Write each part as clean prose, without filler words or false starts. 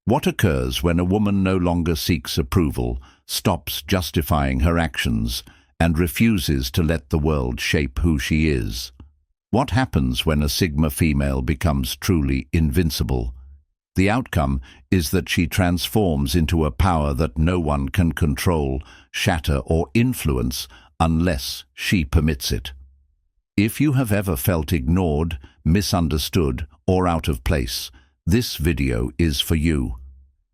What occurs when a woman no longer seeks approval, stops justifying her actions, and refuses to let the world shape who she is? What happens when a Sigma female becomes truly invincible? The outcome is that she transforms into a power that no one can control, shatter, or influence unless she permits it. If you have ever felt ignored, misunderstood, or out of place, this video is for you.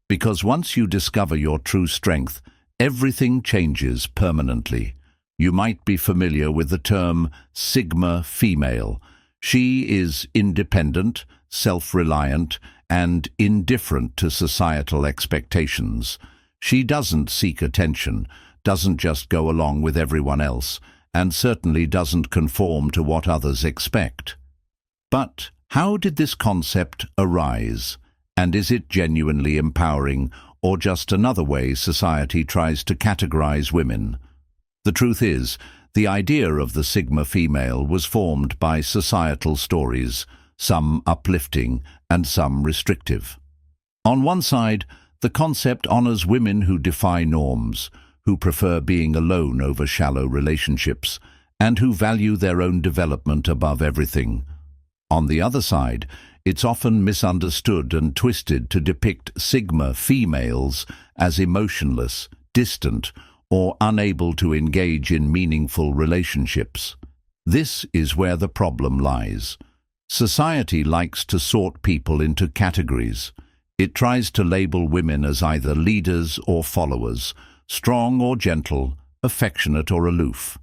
Because once you discover your true strength, everything changes permanently. You might be familiar with the term Sigma female. She is independent, self-reliant, and indifferent to societal expectations. She doesn't seek attention, doesn't just go along with everyone else, and certainly doesn't conform to what others expect. But how did this concept arise? And is it genuinely empowering, or just another way society tries to categorize women? The truth is, the idea of the Sigma female was formed by societal stories, some uplifting and some restrictive. On one side, the concept honors women who defy norms, who prefer being alone over shallow relationships, and who value their own development above everything. On the other side, it's often misunderstood and twisted to depict Sigma females as emotionless, distant, or unable to engage in meaningful relationships. This is where the problem lies. Society likes to sort people into categories. It tries to label women as either leaders or followers, strong or gentle, affectionate or aloof.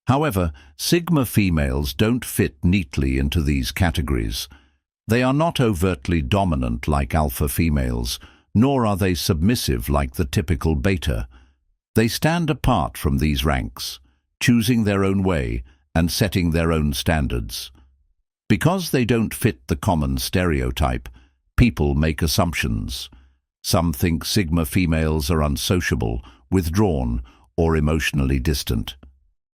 However, Sigma females don't fit neatly into these categories. They are not overtly dominant like alpha females, nor are they submissive like the typical beta. They stand apart from these ranks, choosing their own way and setting their own standards. Because they don't fit the common stereotype, people make assumptions. Some think Sigma females are unsociable, withdrawn, or emotionally distant.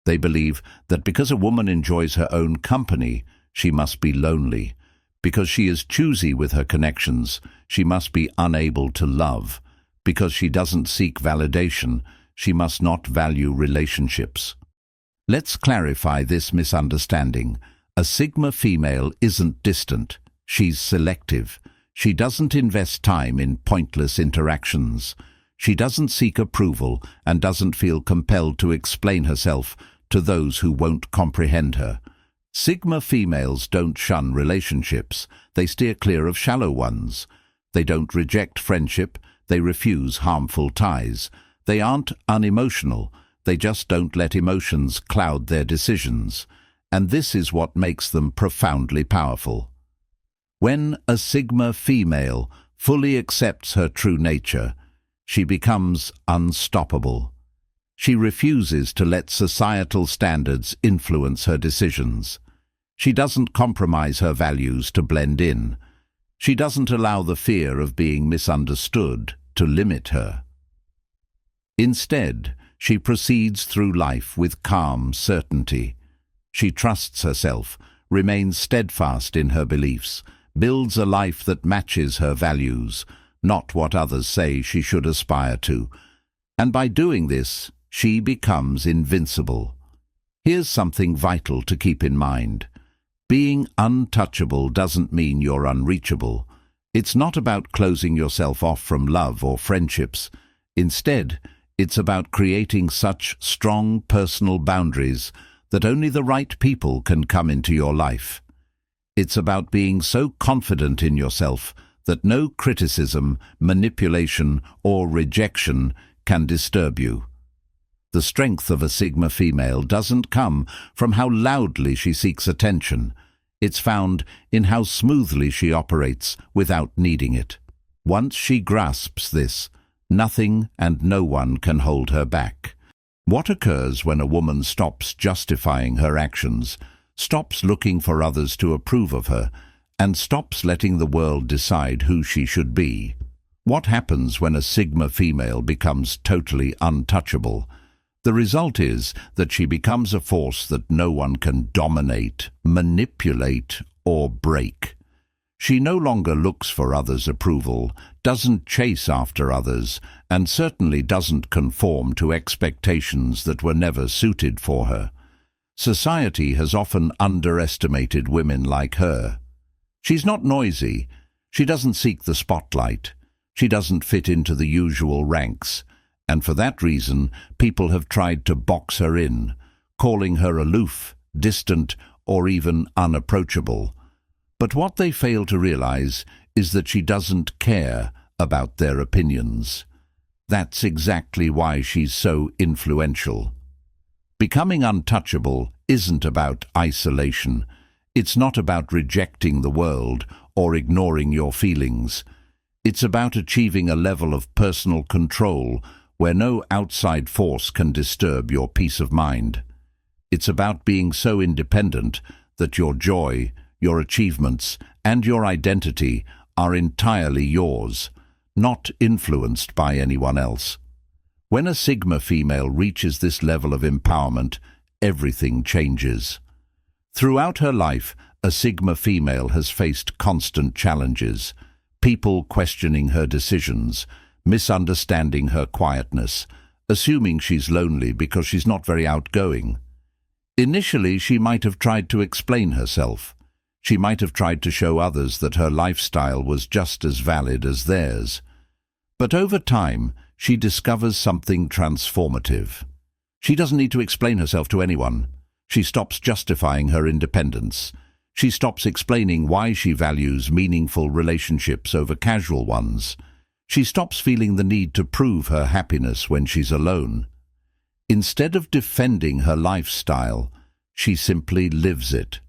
They believe that because a woman enjoys her own company, she must be lonely. Because she is choosy with her connections, she must be unable to love. Because she doesn't seek validation, she must not value relationships. Let's clarify this misunderstanding. A Sigma female isn't distant. She's selective. She doesn't invest time in pointless interactions. She doesn't seek approval and doesn't feel compelled to explain herself to those who won't comprehend her. Sigma females don't shun relationships. They steer clear of shallow ones. They don't reject friendship. They refuse harmful ties. They aren't unemotional. They just don't let emotions cloud their decisions. And this is what makes them profoundly powerful. When a Sigma female fully accepts her true nature, she becomes unstoppable. She refuses to let societal standards influence her decisions. She doesn't compromise her values to blend in. She doesn't allow the fear of being misunderstood to limit her. Instead, she proceeds through life with calm certainty. She trusts herself, remains steadfast in her beliefs, builds a life that matches her values, not what others say she should aspire to. And by doing this, she becomes invincible. Here's something vital to keep in mind. Being untouchable doesn't mean you're unreachable. It's not about closing yourself off from love or friendships. Instead, it's about creating such strong personal boundaries that only the right people can come into your life. It's about being so confident in yourself that no criticism, manipulation, or rejection can disturb you. The strength of a Sigma female doesn't come from how loudly she seeks attention. It's found in how smoothly she operates without needing it. Once she grasps this, nothing and no one can hold her back. What occurs when a woman stops justifying her actions, stops looking for others to approve of her, and stops letting the world decide who she should be? What happens when a Sigma female becomes totally untouchable? The result is that she becomes a force that no one can dominate, manipulate, or break. She no longer looks for others' approval, doesn't chase after others, and certainly doesn't conform to expectations that were never suited for her. Society has often underestimated women like her. She's not noisy. She doesn't seek the spotlight. She doesn't fit into the usual ranks. And for that reason, people have tried to box her in, calling her aloof, distant, or even unapproachable. But what they fail to realize is that she doesn't care about their opinions. That's exactly why she's so influential. Becoming untouchable isn't about isolation. It's not about rejecting the world or ignoring your feelings. It's about achieving a level of personal control where no outside force can disturb your peace of mind. It's about being so independent that your joy, your achievements, and your identity are entirely yours, not influenced by anyone else. When a Sigma female reaches this level of empowerment, everything changes. Throughout her life, a Sigma female has faced constant challenges, people questioning her decisions, misunderstanding her quietness, assuming she's lonely because she's not very outgoing. Initially, she might have tried to explain herself. She might have tried to show others that her lifestyle was just as valid as theirs. But over time, she discovers something transformative. She doesn't need to explain herself to anyone. She stops justifying her independence. She stops explaining why she values meaningful relationships over casual ones. She stops feeling the need to prove her happiness when she's alone. Instead of defending her lifestyle, she simply lives it.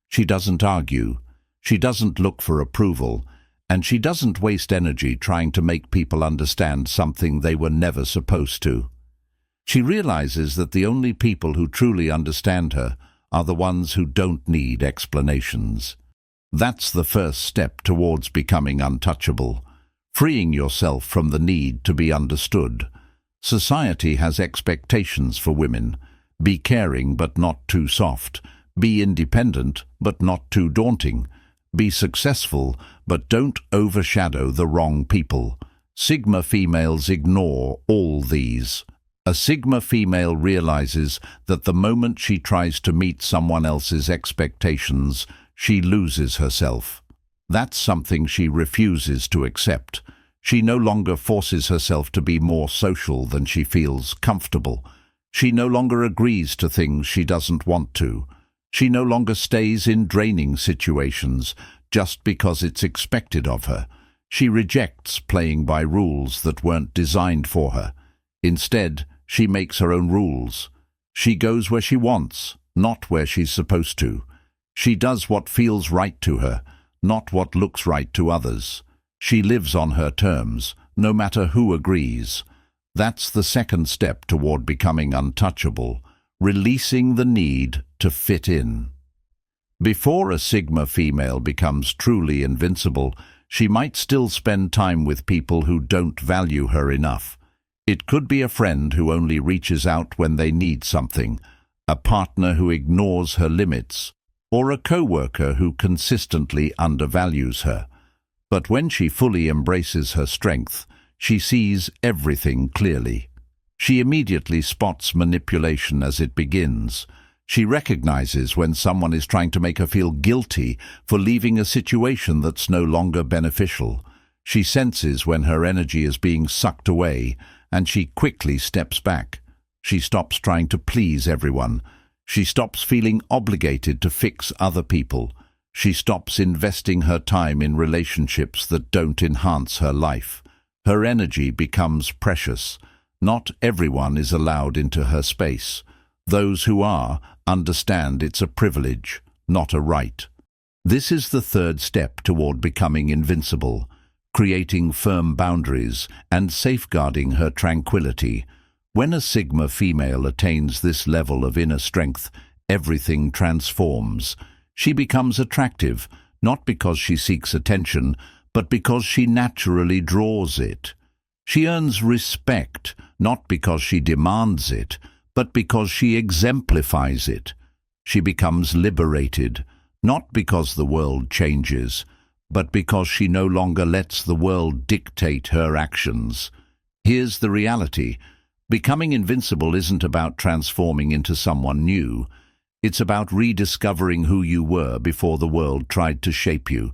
She doesn't argue, she doesn't look for approval, and she doesn't waste energy trying to make people understand something they were never supposed to. She realizes that the only people who truly understand her are the ones who don't need explanations. That's the first step towards becoming untouchable, freeing yourself from the need to be understood. Society has expectations for women. Be caring but not too soft. Be independent but not too daunting. Be successful but don't overshadow the wrong people. Sigma females ignore all these. A Sigma female realizes that the moment she tries to meet someone else's expectations, she loses herself. That's something she refuses to accept. She no longer forces herself to be more social than she feels comfortable. She no longer agrees to things she doesn't want to. She no longer stays in draining situations just because it's expected of her. She rejects playing by rules that weren't designed for her. Instead, she makes her own rules. She goes where she wants, not where she's supposed to. She does what feels right to her, not what looks right to others. She lives on her terms, no matter who agrees. That's the second step toward becoming untouchable, releasing the need to fit in. Before a Sigma female becomes truly invincible, she might still spend time with people who don't value her enough. It could be a friend who only reaches out when they need something, a partner who ignores her limits, or a coworker who consistently undervalues her. But when she fully embraces her strength, she sees everything clearly. She immediately spots manipulation as it begins. She recognizes when someone is trying to make her feel guilty for leaving a situation that's no longer beneficial. She senses when her energy is being sucked away, and she quickly steps back. She stops trying to please everyone. She stops feeling obligated to fix other people. She stops investing her time in relationships that don't enhance her life. Her energy becomes precious. Not everyone is allowed into her space. Those who are understand it's a privilege, not a right. This is the third step toward becoming invincible, creating firm boundaries and safeguarding her tranquility. When a Sigma female attains this level of inner strength, everything transforms. She becomes attractive, not because she seeks attention, but because she naturally draws it. She earns respect, not because she demands it, but because she exemplifies it. She becomes liberated, not because the world changes, but because she no longer lets the world dictate her actions. Here's the reality. Becoming invincible isn't about transforming into someone new. It's about rediscovering who you were before the world tried to shape you.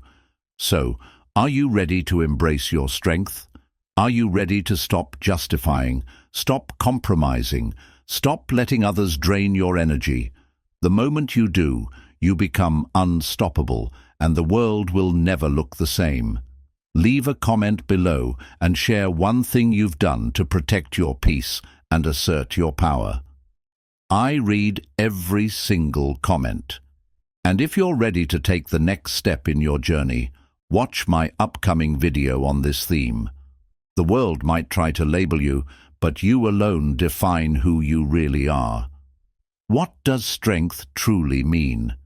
So, are you ready to embrace your strength? Are you ready to stop justifying, stop compromising, stop letting others drain your energy? The moment you do, you become unstoppable, and the world will never look the same. Leave a comment below and share one thing you've done to protect your peace and assert your power. I read every single comment. And if you're ready to take the next step in your journey, watch my upcoming video on this theme. The world might try to label you, but you alone define who you really are. What does strength truly mean?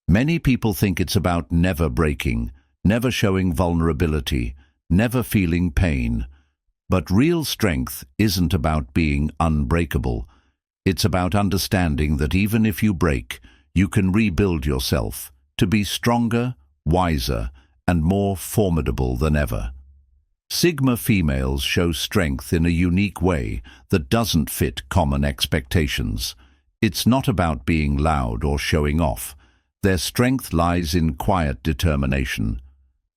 Many people think it's about never breaking, never showing vulnerability, never feeling pain. But real strength isn't about being unbreakable. It's about understanding that even if you break, you can rebuild yourself to be stronger, wiser, and more formidable than ever. Sigma females show strength in a unique way that doesn't fit common expectations. It's not about being loud or showing off. Their strength lies in quiet determination.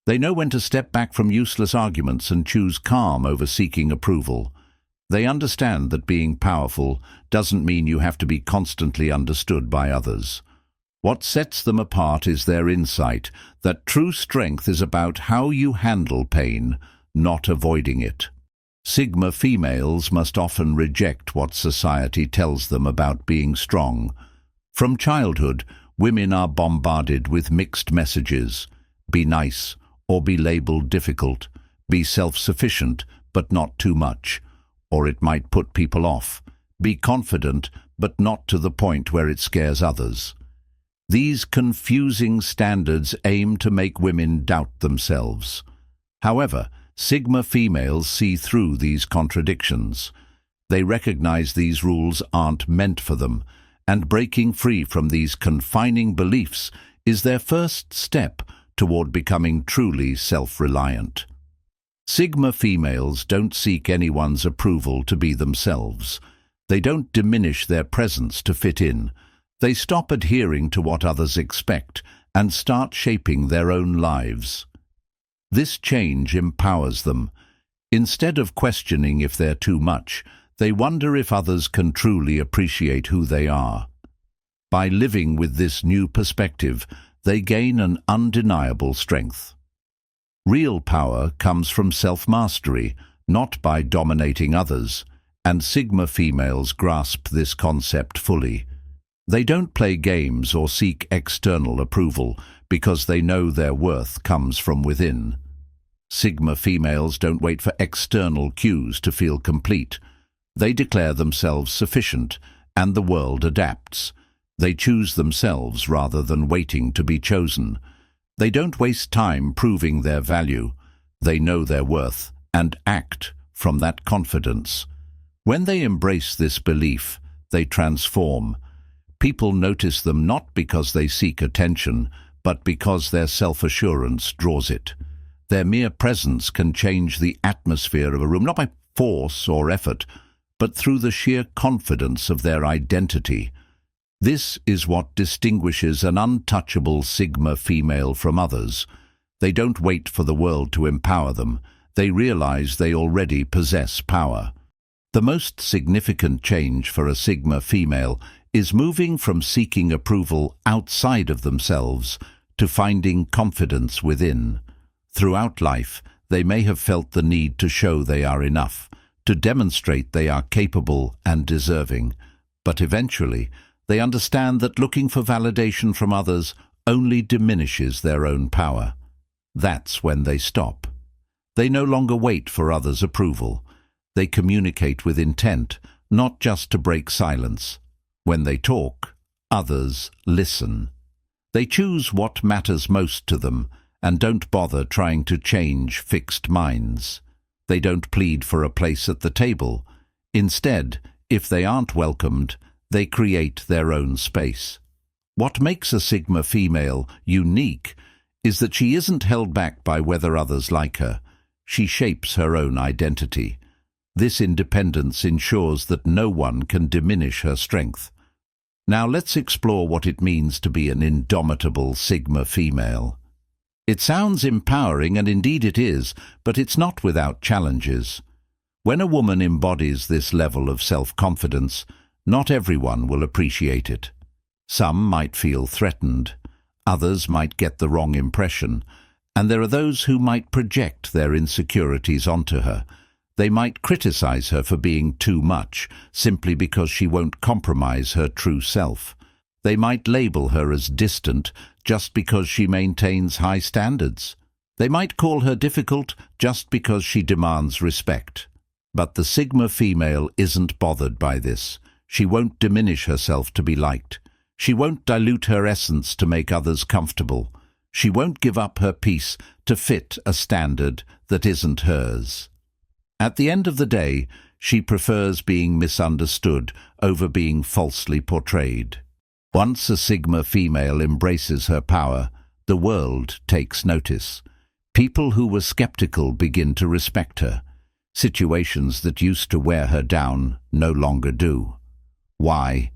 They know when to step back from useless arguments and choose calm over seeking approval. They understand that being powerful doesn't mean you have to be constantly understood by others. What sets them apart is their insight that true strength is about how you handle pain, not avoiding it. Sigma females must often reject what society tells them about being strong. From childhood, women are bombarded with mixed messages. Be nice, or be labeled difficult. Be self-sufficient, but not too much, or it might put people off. Be confident, but not to the point where it scares others. These confusing standards aim to make women doubt themselves. However, Sigma females see through these contradictions. They recognize these rules aren't meant for them, and breaking free from these confining beliefs is their first step toward becoming truly self-reliant. Sigma females don't seek anyone's approval to be themselves. They don't diminish their presence to fit in. They stop adhering to what others expect and start shaping their own lives. This change empowers them. Instead of questioning if they're too much, they wonder if others can truly appreciate who they are. By living with this new perspective, they gain an undeniable strength. Real power comes from self-mastery, not by dominating others, and Sigma females grasp this concept fully. They don't play games or seek external approval because they know their worth comes from within. Sigma females don't wait for external cues to feel complete. They declare themselves sufficient, and the world adapts. They choose themselves rather than waiting to be chosen. They don't waste time proving their value. They know their worth and act from that confidence. When they embrace this belief, they transform. People notice them not because they seek attention, but because their self-assurance draws it. Their mere presence can change the atmosphere of a room, not by force or effort, but through the sheer confidence of their identity. This is what distinguishes an untouchable Sigma female from others. They don't wait for the world to empower them. They realize they already possess power. The most significant change for a Sigma female is moving from seeking approval outside of themselves to finding confidence within. Throughout life, they may have felt the need to show they are enough, to demonstrate they are capable and deserving. But eventually, they understand that looking for validation from others only diminishes their own power. That's when they stop. They no longer wait for others' approval. They communicate with intent, not just to break silence. When they talk, others listen. They choose what matters most to them and don't bother trying to change fixed minds. They don't plead for a place at the table. Instead, if they aren't welcomed, they create their own space. What makes a Sigma female unique is that she isn't held back by whether others like her. She shapes her own identity. This independence ensures that no one can diminish her strength. Now let's explore what it means to be an indomitable Sigma female. It sounds empowering, and indeed it is, but it's not without challenges. When a woman embodies this level of self-confidence, not everyone will appreciate it. Some might feel threatened, others might get the wrong impression, and there are those who might project their insecurities onto her. They might criticize her for being too much, simply because she won't compromise her true self. They might label her as distant just because she maintains high standards. They might call her difficult just because she demands respect. But the Sigma female isn't bothered by this. She won't diminish herself to be liked. She won't dilute her essence to make others comfortable. She won't give up her peace to fit a standard that isn't hers. At the end of the day, she prefers being misunderstood over being falsely portrayed. Once a Sigma female embraces her power, the world takes notice. People who were skeptical begin to respect her. Situations that used to wear her down no longer do. Why?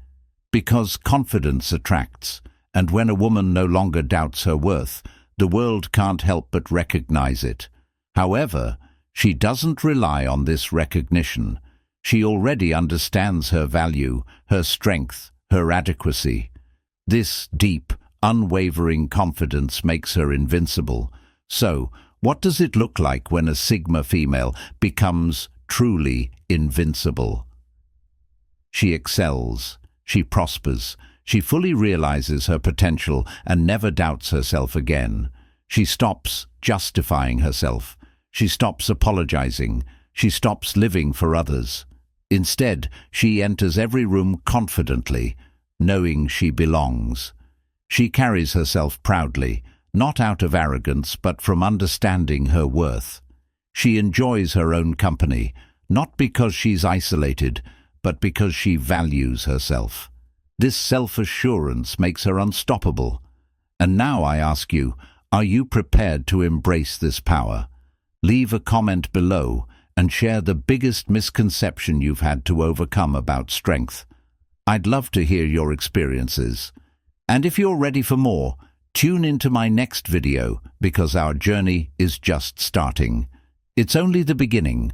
Because confidence attracts, and when a woman no longer doubts her worth, the world can't help but recognize it. However, she doesn't rely on this recognition. She already understands her value, her strength, her adequacy. This deep, unwavering confidence makes her invincible. So, what does it look like when a Sigma female becomes truly invincible? She excels, she prospers, she fully realizes her potential and never doubts herself again. She stops justifying herself. She stops apologizing. She stops living for others. Instead, she enters every room confidently, knowing she belongs. She carries herself proudly, not out of arrogance, but from understanding her worth. She enjoys her own company, not because she's isolated, but because she values herself. This self-assurance makes her unstoppable. And now I ask you, are you prepared to embrace this power? Leave a comment below and share the biggest misconception you've had to overcome about strength. I'd love to hear your experiences. And if you're ready for more, tune into my next video, because our journey is just starting. It's only the beginning.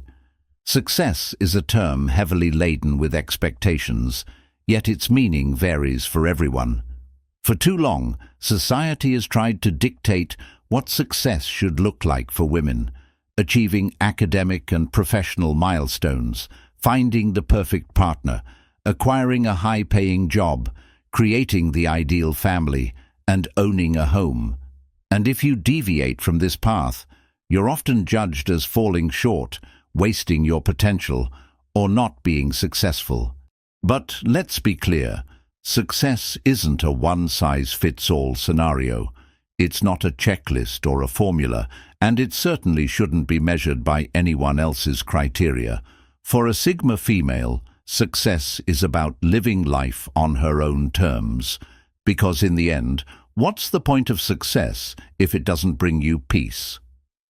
Success is a term heavily laden with expectations, yet its meaning varies for everyone. For too long, society has tried to dictate what success should look like for women, achieving academic and professional milestones, finding the perfect partner, acquiring a high-paying job, creating the ideal family, and owning a home. And if you deviate from this path, you're often judged as falling short, wasting your potential, or not being successful. But let's be clear, success isn't a one-size-fits-all scenario. It's not a checklist or a formula, and it certainly shouldn't be measured by anyone else's criteria. For a Sigma female, success is about living life on her own terms. Because in the end, what's the point of success if it doesn't bring you peace?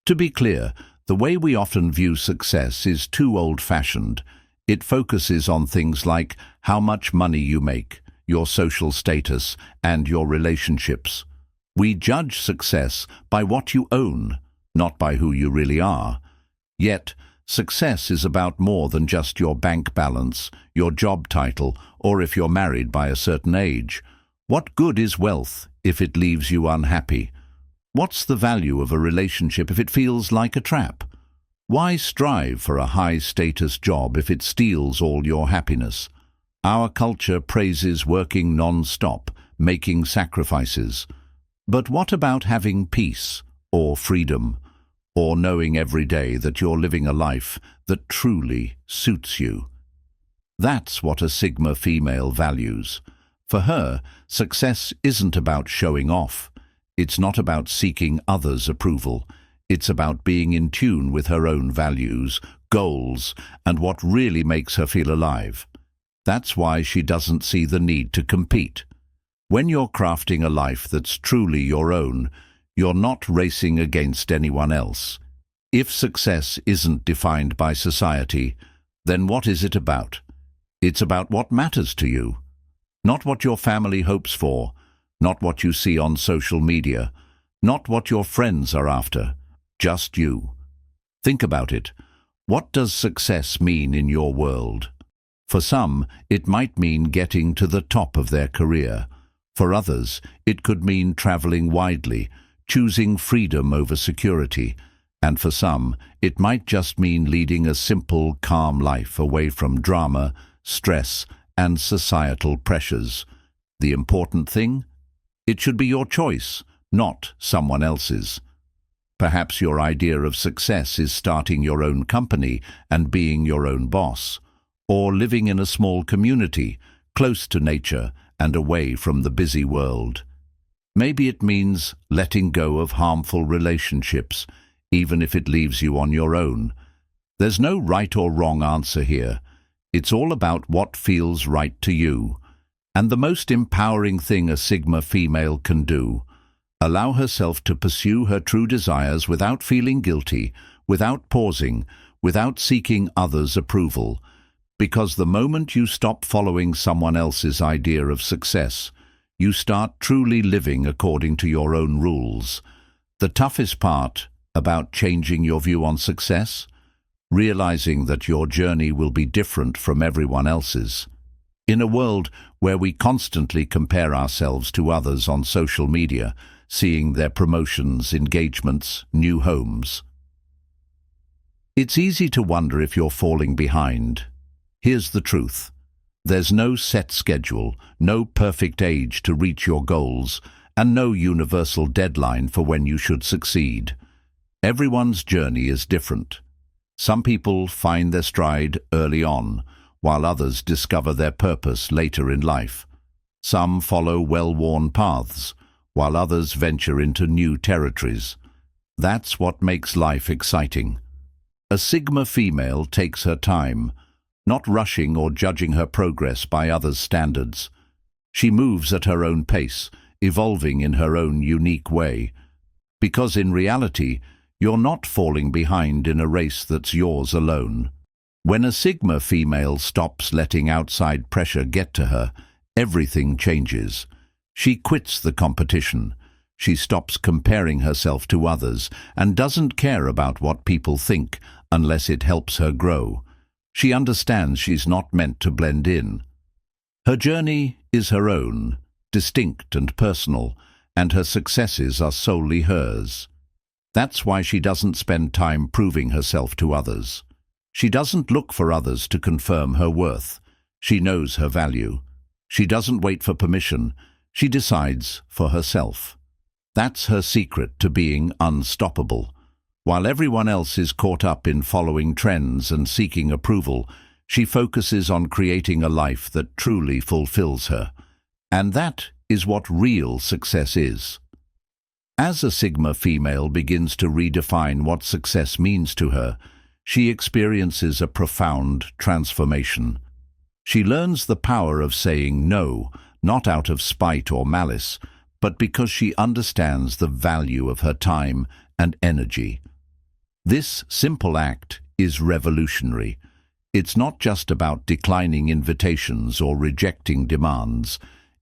To be clear, the way we often view success is too old-fashioned. It focuses on things like how much money you make, your social status, and your relationships. We judge success by what you own, not by who you really are. Yet, success is about more than just your bank balance, your job title, or if you're married by a certain age. What good is wealth if it leaves you unhappy? What's the value of a relationship if it feels like a trap? Why strive for a high-status job if it steals all your happiness? Our culture praises working non-stop, making sacrifices. But what about having peace, or freedom, or knowing every day that you're living a life that truly suits you? That's what a Sigma female values. For her, success isn't about showing off. It's not about seeking others' approval. It's about being in tune with her own values, goals, and what really makes her feel alive. That's why she doesn't see the need to compete. When you're crafting a life that's truly your own, You're not racing against anyone else. If success isn't defined by society, then what is it about? It's about what matters to you. Not what your family hopes for, not what you see on social media, not what your friends are after, just you. Think about it. What does success mean in your world? For some, it might mean getting to the top of their career. For others, it could mean traveling widely, choosing freedom over security. And for some, it might just mean leading a simple, calm life away from drama, stress, and societal pressures. The important thing? It should be your choice, not someone else's. Perhaps your idea of success is starting your own company and being your own boss, or living in a small community, close to nature and away from the busy world. Maybe it means letting go of harmful relationships, even if it leaves you on your own. There's no right or wrong answer here. It's all about what feels right to you. And the most empowering thing a Sigma female can do: allow herself to pursue her true desires without feeling guilty, without pausing, without seeking others' approval. Because the moment you stop following someone else's idea of success, you start truly living according to your own rules. The toughest part about changing your view on success? Realizing that your journey will be different from everyone else's. In a world where we constantly compare ourselves to others on social media, seeing their promotions, engagements, new homes, it's easy to wonder if you're falling behind. Here's the truth. There's no set schedule, no perfect age to reach your goals, and no universal deadline for when you should succeed. Everyone's journey is different. Some people find their stride early on, while others discover their purpose later in life. Some follow well-worn paths, while others venture into new territories. That's what makes life exciting. A Sigma female takes her time, not rushing or judging her progress by others' standards. She moves at her own pace, evolving in her own unique way. Because in reality, you're not falling behind in a race that's yours alone. When a Sigma female stops letting outside pressure get to her, everything changes. She quits the competition. She stops comparing herself to others and doesn't care about what people think unless it helps her grow. She understands she's not meant to blend in. Her journey is her own, distinct and personal, and her successes are solely hers. That's why she doesn't spend time proving herself to others. She doesn't look for others to confirm her worth. She knows her value. She doesn't wait for permission. She decides for herself. That's her secret to being unstoppable. While everyone else is caught up in following trends and seeking approval, she focuses on creating a life that truly fulfills her. And that is what real success is. As a Sigma female begins to redefine what success means to her, she experiences a profound transformation. She learns the power of saying no, not out of spite or malice, but because she understands the value of her time and energy. This simple act is revolutionary. It's not just about declining invitations or rejecting demands.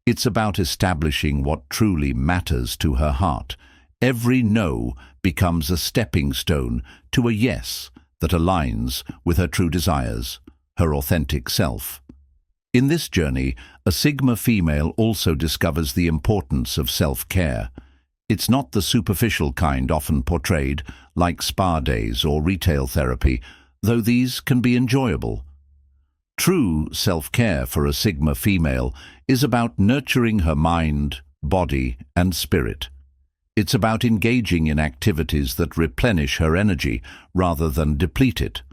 It's about establishing what truly matters to her heart. Every no becomes a stepping stone to a yes that aligns with her true desires, her authentic self. In this journey, a Sigma female also discovers the importance of self-care. It's not the superficial kind often portrayed, like spa days or retail therapy, though these can be enjoyable. True self-care for a Sigma female is about nurturing her mind, body, and spirit. It's about engaging in activities that replenish her energy rather than deplete it.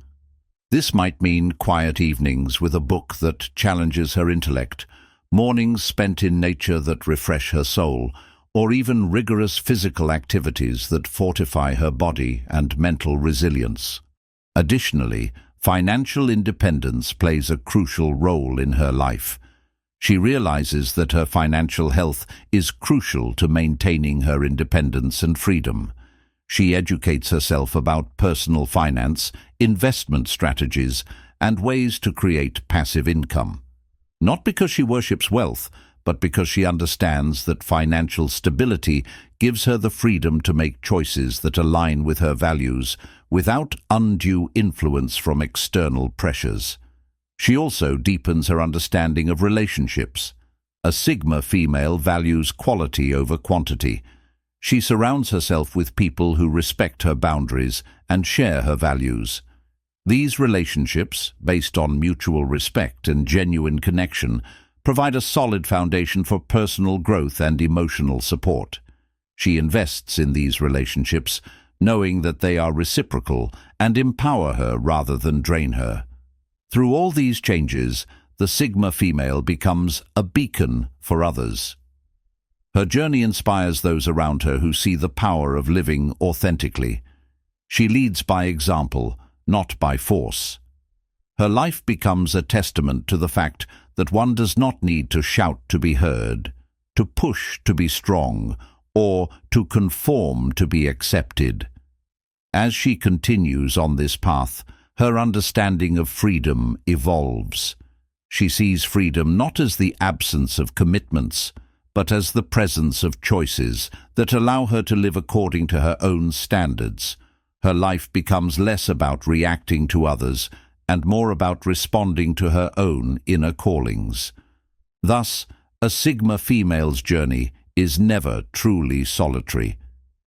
This might mean quiet evenings with a book that challenges her intellect, mornings spent in nature that refresh her soul, or even rigorous physical activities that fortify her body and mental resilience. Additionally, financial independence plays a crucial role in her life. She realizes that her financial health is crucial to maintaining her independence and freedom. She educates herself about personal finance, investment strategies, and ways to create passive income. Not because she worships wealth, but because she understands that financial stability gives her the freedom to make choices that align with her values without undue influence from external pressures. She also deepens her understanding of relationships. A Sigma female values quality over quantity. She surrounds herself with people who respect her boundaries and share her values. These relationships, based on mutual respect and genuine connection, provide a solid foundation for personal growth and emotional support. She invests in these relationships, knowing that they are reciprocal and empower her rather than drain her. Through all these changes, the Sigma female becomes a beacon for others. Her journey inspires those around her who see the power of living authentically. She leads by example, not by force. Her life becomes a testament to the fact that one does not need to shout to be heard, to push to be strong, or to conform to be accepted. As she continues on this path, her understanding of freedom evolves. She sees freedom not as the absence of commitments, but as the presence of choices that allow her to live according to her own standards. Her life becomes less about reacting to others and more about responding to her own inner callings. Thus, a Sigma female's journey is never truly solitary.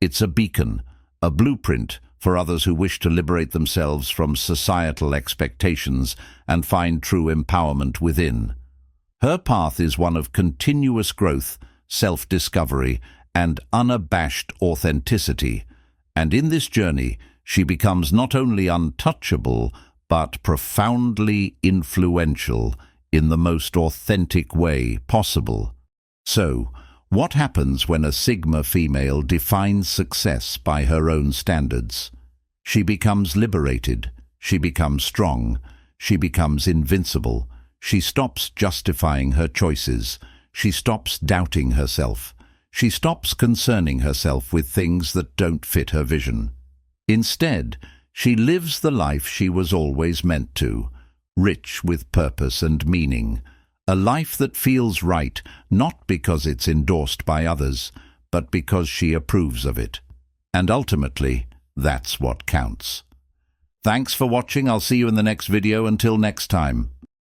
It's a beacon, a blueprint for others who wish to liberate themselves from societal expectations and find true empowerment within. Her path is one of continuous growth, self-discovery, and unabashed authenticity. And in this journey, she becomes not only untouchable, but profoundly influential in the most authentic way possible. So, what happens when a Sigma female defines success by her own standards? She becomes liberated, she becomes strong, she becomes invincible. She stops justifying her choices, she stops doubting herself, she stops concerning herself with things that don't fit her vision. Instead, she lives the life she was always meant to, rich with purpose and meaning, a life that feels right not because it's endorsed by others, but because she approves of it. And ultimately, that's what counts. Thanks for watching. I'll see you in the next video. Until next time.